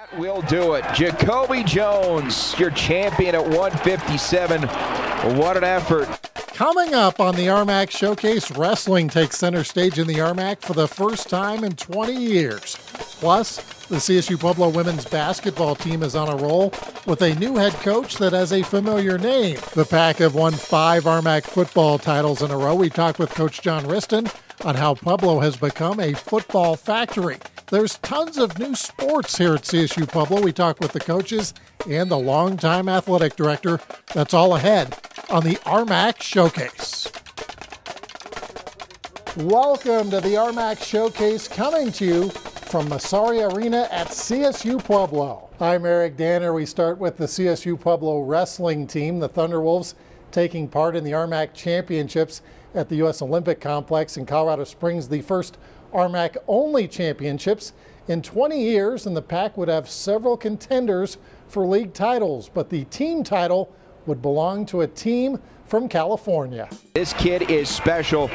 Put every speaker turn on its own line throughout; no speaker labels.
That will do it. Jacoby Jones, your champion at 157. What an effort.
Coming up on the RMAC Showcase, wrestling takes center stage in the RMAC for the first time in 20 years. Plus, the CSU-Pueblo women's basketball team is on a roll with a new head coach that has a familiar name. The Pack have won 5 RMAC football titles in a row. We talked with Coach John Wriston on how Pueblo has become a football factory. There's tons of new sports here at CSU-Pueblo. We talked with the coaches and the longtime athletic director. That's all ahead on the RMAC Showcase. Welcome to the RMAC Showcase, coming to you from Massari Arena at CSU-Pueblo. I'm Eric Danner. We start with the CSU-Pueblo wrestling team, the Thunderwolves, taking part in the RMAC Championships at the U.S. Olympic Complex in Colorado Springs, the first RMAC-only championships in 20 years, and the Pack would have several contenders for league titles, but the team title would belong to a team from California.
This kid is special.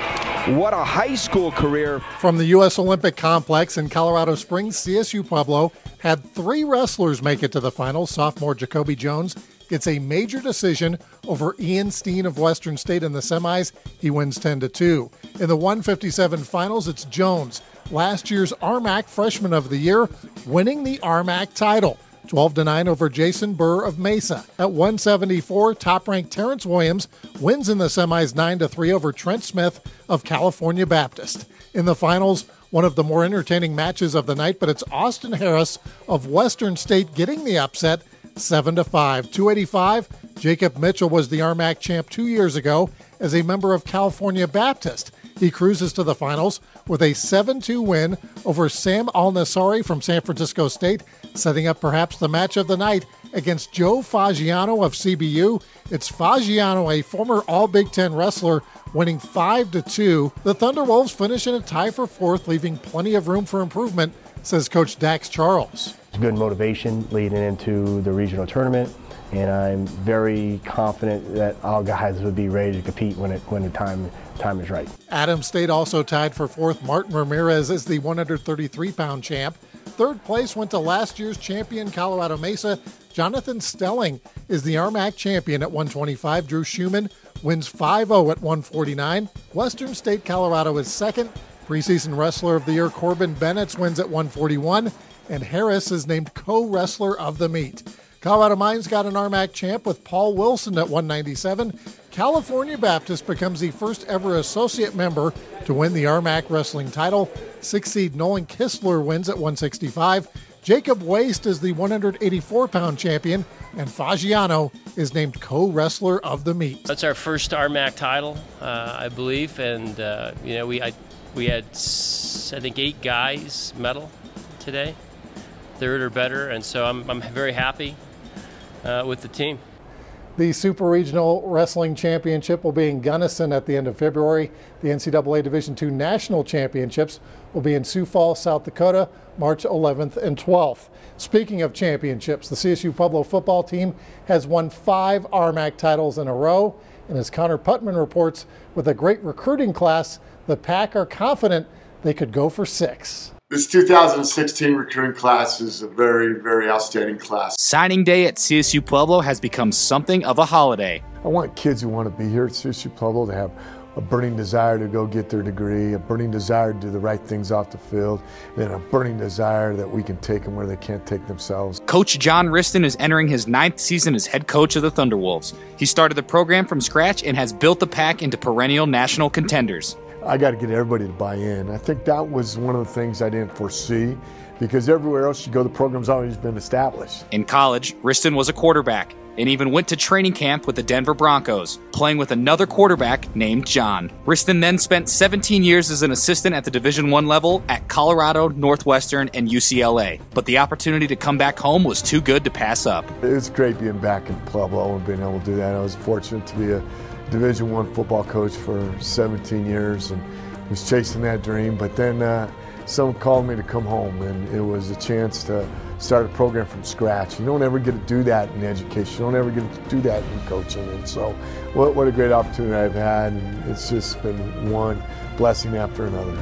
What a high school career.
From the U.S. Olympic Complex in Colorado Springs, CSU-Pueblo had 3 wrestlers make it to the finals. Sophomore Jacoby Jones gets a major decision over Ian Steen of Western State in the semis. He wins 10-2. In the 157 finals, it's Jones, last year's RMAC Freshman of the Year, winning the RMAC title. 12-9 over Jason Burr of Mesa. At 174, top-ranked Terrence Williams wins in the semis 9-3 over Trent Smith of California Baptist. In the finals, one of the more entertaining matches of the night, but it's Austin Harris of Western State getting the upset 7-5. 285, Jacob Mitchell was the RMAC champ 2 years ago as a member of California Baptist. He cruises to the finals with a 7-2 win over Sam Al-Nassari from San Francisco State, setting up perhaps the match of the night against Joe Fagiano of CBU. It's Fagiano, a former All-Big Ten wrestler, winning 5-2. The Thunderwolves finish in a tie for 4th, leaving plenty of room for improvement, says Coach Dax Charles.
Good motivation leading into the regional tournament, and I'm very confident that all guys would be ready to compete when the time is right.
Adams State also tied for 4th. Martin Ramirez is the 133-pound champ. 3rd place went to last year's champion Colorado Mesa. Jonathan Stelling is the RMAC champion at 125. Drew Schumann wins 5-0 at 149. Western State Colorado is 2nd. Preseason Wrestler of the Year Corbin Bennett wins at 141. And Harris is named co-wrestler of the meet. Colorado Mines got an RMAC champ with Paul Wilson at 197. California Baptist becomes the first ever associate member to win the RMAC wrestling title. 6th seed Nolan Kistler wins at 165. Jacob Waste is the 184-pound champion, and Fagiano is named co-wrestler of the meet.
That's our first RMAC title, I believe, and we had I think 8 guys medal today, 3rd or better, and so I'm very happy with the team.
The Super Regional Wrestling Championship will be in Gunnison at the end of February. The NCAA Division II National Championships will be in Sioux Falls, South Dakota, March 11th and 12th. Speaking of championships, the CSU-Pueblo football team has won 5 RMAC titles in a row, and as Connor Putman reports, with a great recruiting class, the Pack are confident they could go for 6.
This 2016 recruiting class is a very, very outstanding class.
Signing day at CSU-Pueblo has become something of a holiday.
I want kids who want to be here at CSU-Pueblo to have a burning desire to go get their degree, a burning desire to do the right things off the field, and a burning desire that we can take them where they can't take themselves.
Coach John Wriston is entering his 9th season as head coach of the Thunderwolves. He started the program from scratch and has built the Pack into perennial national contenders.
I got to get everybody to buy in. I think that was one of the things I didn't foresee, because everywhere else you go, the program's always been established.
In college, Wriston was a quarterback and even went to training camp with the Denver Broncos, playing with another quarterback named John. Wriston then spent 17 years as an assistant at the Division I level at Colorado, Northwestern, and UCLA. But the opportunity to come back home was too good to pass up.
It was great being back in Pueblo and being able to do that. I was fortunate to be a Division I football coach for 17 years and was chasing that dream. But then someone called me to come home, and it was a chance to start a program from scratch. You don't ever get to do that in education. You don't ever get to do that in coaching. And so what a great opportunity I've had. And it's just been one blessing after another.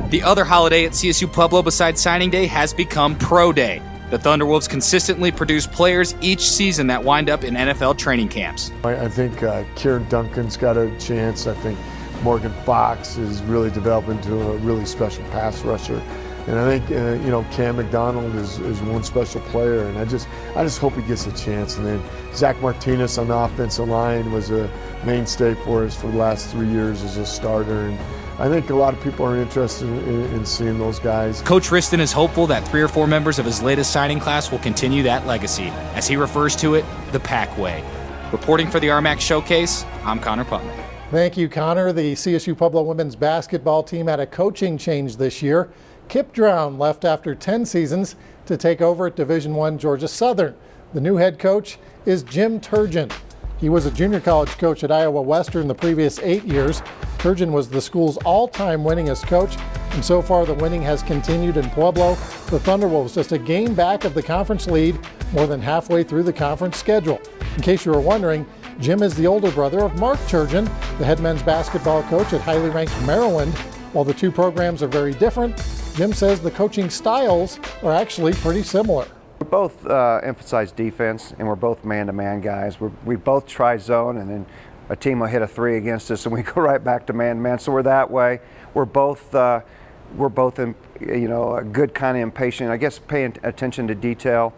The other holiday at CSU-Pueblo besides signing day has become Pro Day. The Thunderwolves consistently produce players each season that wind up in NFL training camps.
I think Kieran Duncan's got a chance. I think Morgan Fox is really developing into a really special pass rusher. And I think, Cam McDonald is one special player, and I just hope he gets a chance. And then Zach Martinez on the offensive line was a mainstay for us for the last 3 years as a starter. And I think a lot of people are interested in seeing those guys.
Coach Wriston is hopeful that 3 or 4 members of his latest signing class will continue that legacy, as he refers to it, the Pack Way. Reporting for the RMAC Showcase, I'm Connor Putman.
Thank you, Connor. The CSU-Pueblo women's basketball team had a coaching change this year. Kip Drown left after 10 seasons to take over at Division I Georgia Southern. The new head coach is Jim Turgeon. He was a junior college coach at Iowa Western the previous 8 years. Turgeon was the school's all-time winningest coach, and so far the winning has continued in Pueblo. The Thunderwolves just a game back of the conference lead, more than halfway through the conference schedule. In case you were wondering, Jim is the older brother of Mark Turgeon, the head men's basketball coach at highly ranked Maryland. While the two programs are very different, Jim says the coaching styles are actually pretty similar.
We both emphasize defense, and we're both man-to-man guys. We both try zone, and then a team will hit a 3 against us, and we go right back to man-to-man. So we're that way. We're both in, a good kind of impatient. I guess paying attention to detail.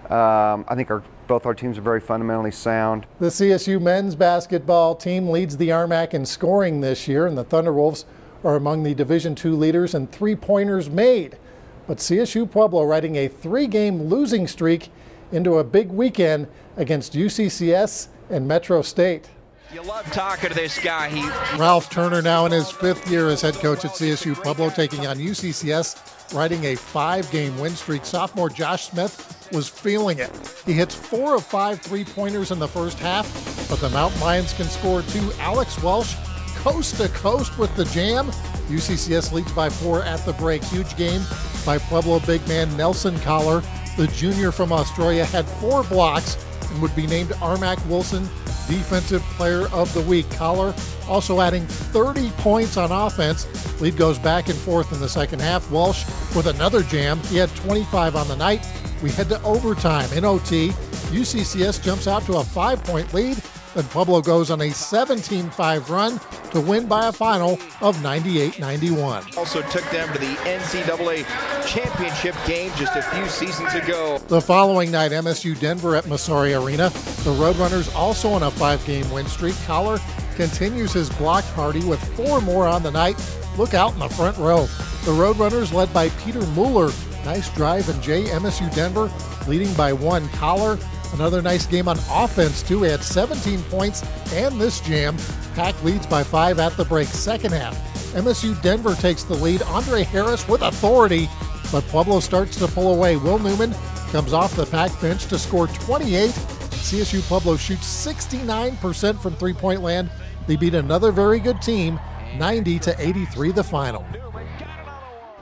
I think both our teams are very fundamentally sound.
The CSU men's basketball team leads the RMAC in scoring this year, and the Thunderwolves are among the Division II leaders in three-pointers made. But CSU-Pueblo riding a 3-game losing streak into a big weekend against UCCS and Metro State.
You love talking to this guy.
Ralph Turner now in his 5th year as head coach at CSU-Pueblo, taking on UCCS, riding a 5-game win streak. Sophomore Josh Smith was feeling it. He hits 4 of 5 3-pointers in the first half, but the Mountain Lions can score 2. Alex Welsh coast to coast with the jam. UCCS leads by 4 at the break. Huge game by Pueblo big man Nelson Collar. The junior from Australia had 4 blocks and would be named RMAC Wilson Defensive Player of the Week. Collar also adding 30 points on offense. Lead goes back and forth in the second half. Welsh with another jam. He had 25 on the night. We head to overtime. In OT, UCCS jumps out to a 5-point lead. Then Pueblo goes on a 17-5 run to win by a final of 98-91.
Also took them to the NCAA championship game just a few seasons ago.
The following night, MSU Denver at Masori Arena. The Roadrunners also on a 5-game win streak. Collar continues his block party with 4 more on the night. Look out in the front row. The Roadrunners led by Peter Mueller. Nice drive and Jay. MSU Denver leading by 1. Collar, another nice game on offense, too. He had 17 points and this jam. Pack leads by 5 at the break. Second half, MSU Denver takes the lead. Andre Harris with authority, but Pueblo starts to pull away. Will Newman comes off the Pack bench to score 28. CSU Pueblo shoots 69% from three-point land. They beat another very good team, 90-83 the final.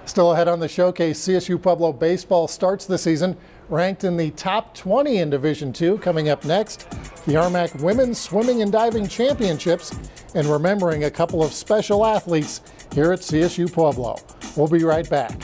Still ahead on the showcase, CSU Pueblo baseball starts the season ranked in the top 20 in Division II. Coming up next, the RMAC Women's Swimming and Diving Championships, and remembering a couple of special athletes here at CSU Pueblo. We'll be right back.